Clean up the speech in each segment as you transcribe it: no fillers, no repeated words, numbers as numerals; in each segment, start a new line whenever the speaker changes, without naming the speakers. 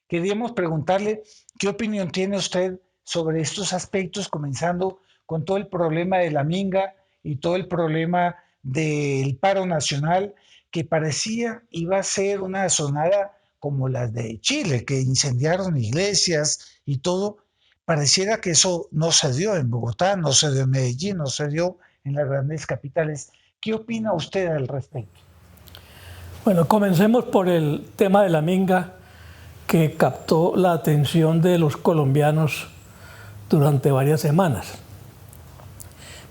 queríamos preguntarle qué opinión tiene usted sobre estos aspectos, comenzando con todo el problema de la minga y todo el problema del paro nacional, que parecía iba a ser una sonada como las de Chile, que incendiaron iglesias y todo. Pareciera que eso no se dio en Bogotá, no se dio en Medellín, no se dio en las grandes capitales. ¿Qué opina usted al respecto?
Bueno, comencemos por el tema de la minga, que captó la atención de los colombianos durante varias semanas.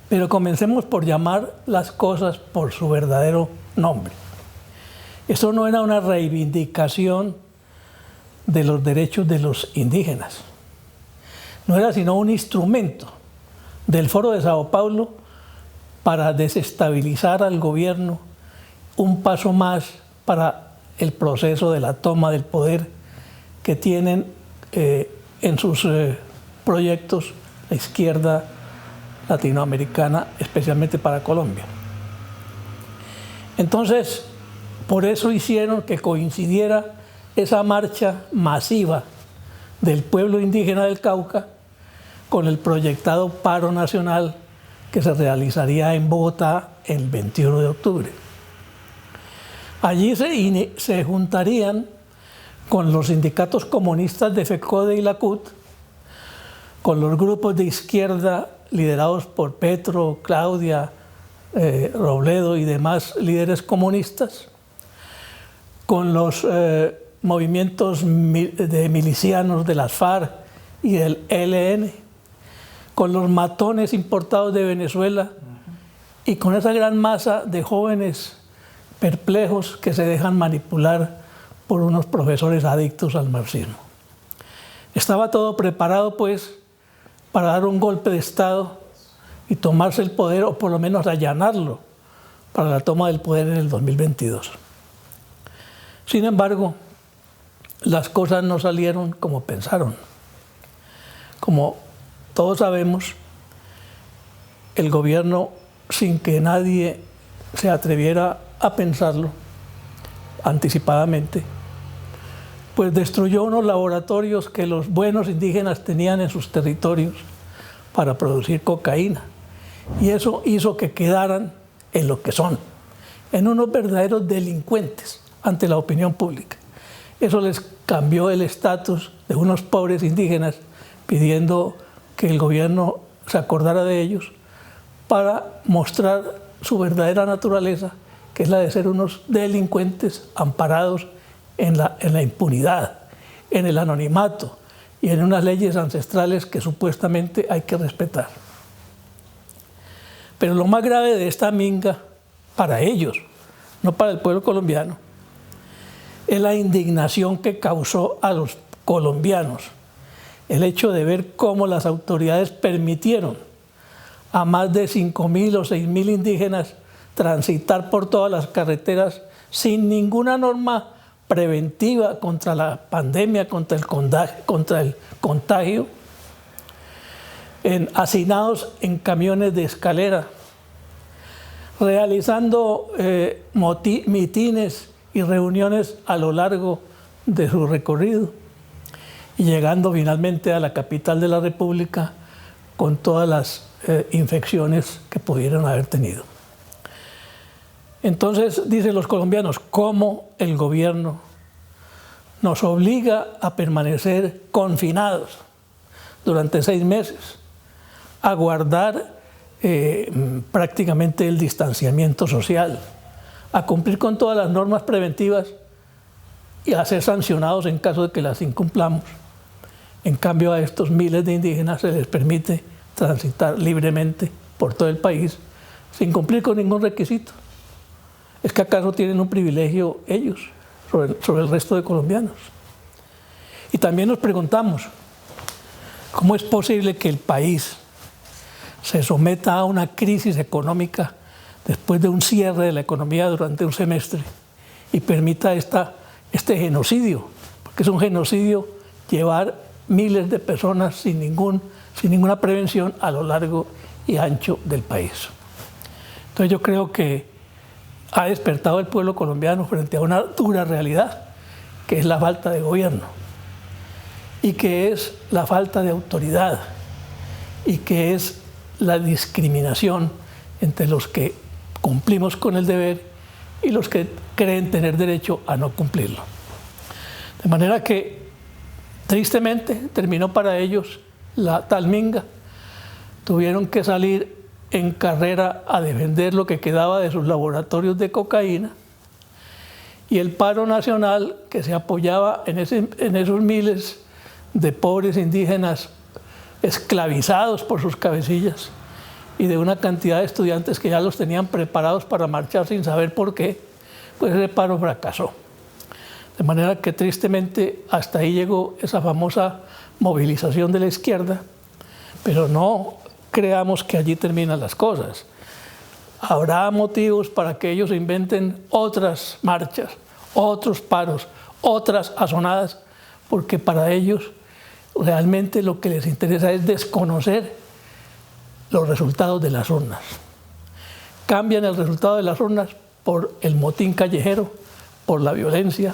Pero comencemos por llamar las cosas por su verdadero nombre. Eso no era una reivindicación de los derechos de los indígenas. No era sino un instrumento del Foro de Sao Paulo para desestabilizar al gobierno, un paso más para el proceso de la toma del poder que tienen en sus proyectos la izquierda latinoamericana, especialmente para Colombia. Entonces, por eso hicieron que coincidiera esa marcha masiva del pueblo indígena del Cauca con el proyectado paro nacional que se realizaría en Bogotá el 21 de octubre. Allí se juntarían con los sindicatos comunistas de FECODE y la CUT, con los grupos de izquierda liderados por Petro, Claudia, Robledo y demás líderes comunistas, con los movimientos de milicianos de las FARC y del ELN, con los matones importados de Venezuela y con esa gran masa de jóvenes perplejos que se dejan manipular por unos profesores adictos al marxismo. Estaba todo preparado, pues, para dar un golpe de Estado y tomarse el poder, o por lo menos allanarlo, para la toma del poder en el 2022. Sin embargo, las cosas no salieron como pensaron. Como todos sabemos, el gobierno, sin que nadie se atreviera a pensarlo anticipadamente, pues destruyó unos laboratorios que los buenos indígenas tenían en sus territorios para producir cocaína. Y eso hizo que quedaran en lo que son, en unos verdaderos delincuentes ante la opinión pública. Eso les cambió el estatus de unos pobres indígenas, pidiendo que el gobierno se acordara de ellos para mostrar su verdadera naturaleza, que es la de ser unos delincuentes amparados en la impunidad, en el anonimato y en unas leyes ancestrales que supuestamente hay que respetar. Pero lo más grave de esta minga, para ellos, no para el pueblo colombiano, es la indignación que causó a los colombianos el hecho de ver cómo las autoridades permitieron a más de 5.000 o 6.000 indígenas transitar por todas las carreteras sin ninguna norma preventiva contra la pandemia, contra el contagio, hacinados en camiones de escalera, realizando mitines y reuniones a lo largo de su recorrido y llegando finalmente a la capital de la República con todas las infecciones que pudieron haber tenido. Entonces, dicen los colombianos, ¿cómo el gobierno nos obliga a permanecer confinados durante 6 meses, a guardar prácticamente el distanciamiento social, a cumplir con todas las normas preventivas y a ser sancionados en caso de que las incumplamos? En cambio, a estos miles de indígenas se les permite transitar libremente por todo el país sin cumplir con ningún requisito. ¿Es que acaso tienen un privilegio ellos sobre el resto de colombianos? Y también nos preguntamos, ¿cómo es posible que el país se someta a una crisis económica después de un cierre de la economía durante un semestre y permita este genocidio? Porque es un genocidio llevar miles de personas sin ninguna prevención a lo largo y ancho del país. Entonces yo creo que ha despertado el pueblo colombiano frente a una dura realidad, que es la falta de gobierno. y que es la falta de autoridad y que es la discriminación entre los que cumplimos con el deber y los que creen tener derecho a no cumplirlo. De manera que, tristemente, terminó para ellos la tal minga. Tuvieron que salir en carrera a defender lo que quedaba de sus laboratorios de cocaína, y el paro nacional, que se apoyaba en esos miles de pobres indígenas esclavizados por sus cabecillas y de una cantidad de estudiantes que ya los tenían preparados para marchar sin saber por qué, pues ese paro fracasó. De manera que tristemente hasta ahí llegó esa famosa movilización de la izquierda, pero no creamos que allí terminan las cosas. Habrá motivos para que ellos inventen otras marchas, otros paros, otras azonadas, porque para ellos realmente lo que les interesa es desconocer los resultados de las urnas. Cambian el resultado de las urnas por el motín callejero, por la violencia,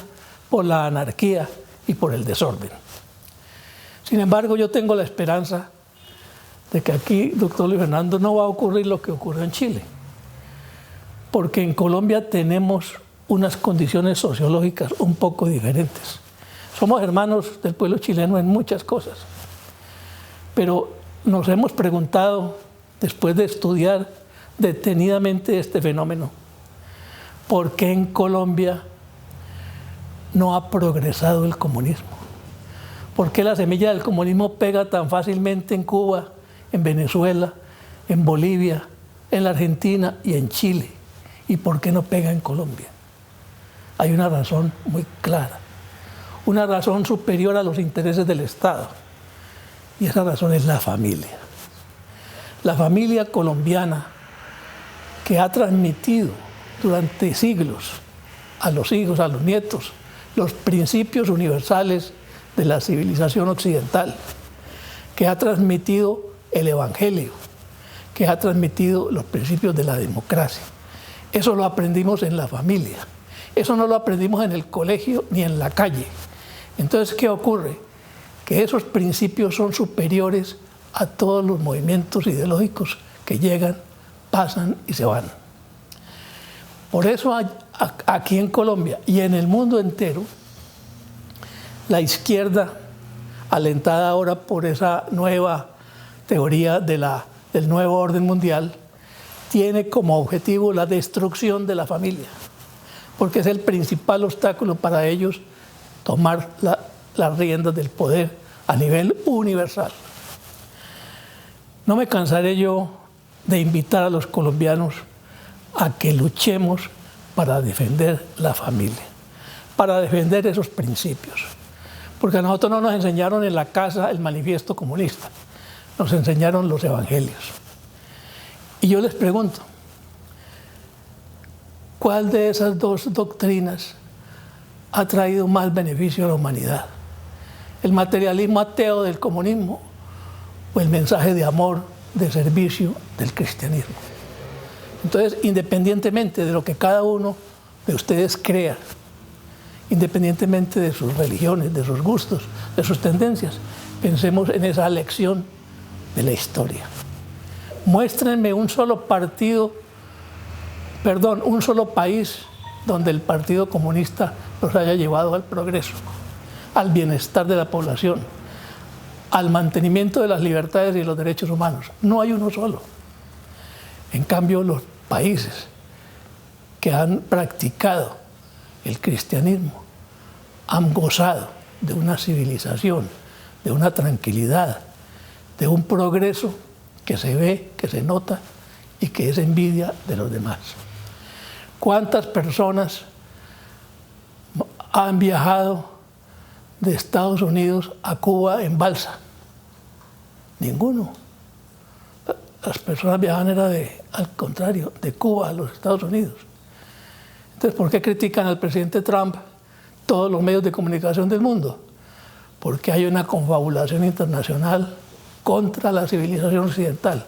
por la anarquía y por el desorden. Sin embargo, yo tengo la esperanza de que aquí, doctor Luis Fernando, no va a ocurrir lo que ocurrió en Chile, porque en Colombia tenemos unas condiciones sociológicas un poco diferentes. Somos hermanos del pueblo chileno en muchas cosas, pero nos hemos preguntado, después de estudiar detenidamente este fenómeno, ¿por qué en Colombia no ha progresado el comunismo? ¿Por qué la semilla del comunismo pega tan fácilmente en Cuba, en Venezuela, en Bolivia, en la Argentina y en Chile? ¿Y por qué no pega en Colombia? Hay una razón muy clara, una razón superior a los intereses del Estado, y esa razón es la familia. La familia colombiana, que ha transmitido durante siglos a los hijos, a los nietos, los principios universales de la civilización occidental, que ha transmitido el Evangelio, que ha transmitido los principios de la democracia. Eso lo aprendimos en la familia. Eso no lo aprendimos en el colegio ni en la calle. Entonces, ¿qué ocurre? Que esos principios son superiores a todos los movimientos ideológicos que llegan, pasan y se van. Por eso aquí en Colombia y en el mundo entero, la izquierda, alentada ahora por esa nueva teoría del nuevo orden mundial, tiene como objetivo la destrucción de la familia, porque es el principal obstáculo para ellos tomar las riendas del poder a nivel universal. No me cansaré yo de invitar a los colombianos a que luchemos para defender la familia, para defender esos principios, porque a nosotros no nos enseñaron en la casa el manifiesto comunista, nos enseñaron los evangelios. Y yo les pregunto, ¿cuál de esas dos doctrinas ha traído más beneficio a la humanidad? ¿El materialismo ateo del comunismo o el mensaje de amor, de servicio del cristianismo? Entonces, independientemente de lo que cada uno de ustedes crea, independientemente de sus religiones, de sus gustos, de sus tendencias, pensemos en esa lección de la historia. Muéstrenme un solo país donde el Partido Comunista los haya llevado al progreso, al bienestar de la población, al mantenimiento de las libertades y los derechos humanos. No hay uno solo. En cambio, los países que han practicado el cristianismo han gozado de una civilización, de una tranquilidad, de un progreso que se ve, que se nota y que es envidia de los demás. ¿Cuántas personas han viajado de Estados Unidos a Cuba en balsa? Ninguno. Las personas viajan al contrario, de Cuba a los Estados Unidos. Entonces, ¿por qué critican al presidente Trump todos los medios de comunicación del mundo? Porque hay una confabulación internacional contra la civilización occidental,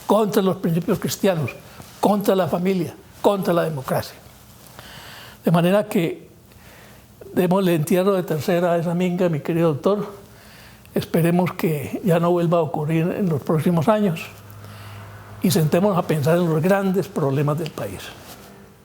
contra los principios cristianos, contra la familia, contra la democracia. De manera que démosle entierro de tercera a esa minga, mi querido doctor, Esperemos que ya no vuelva a ocurrir en los próximos años y sentémonos a pensar en los grandes problemas del país.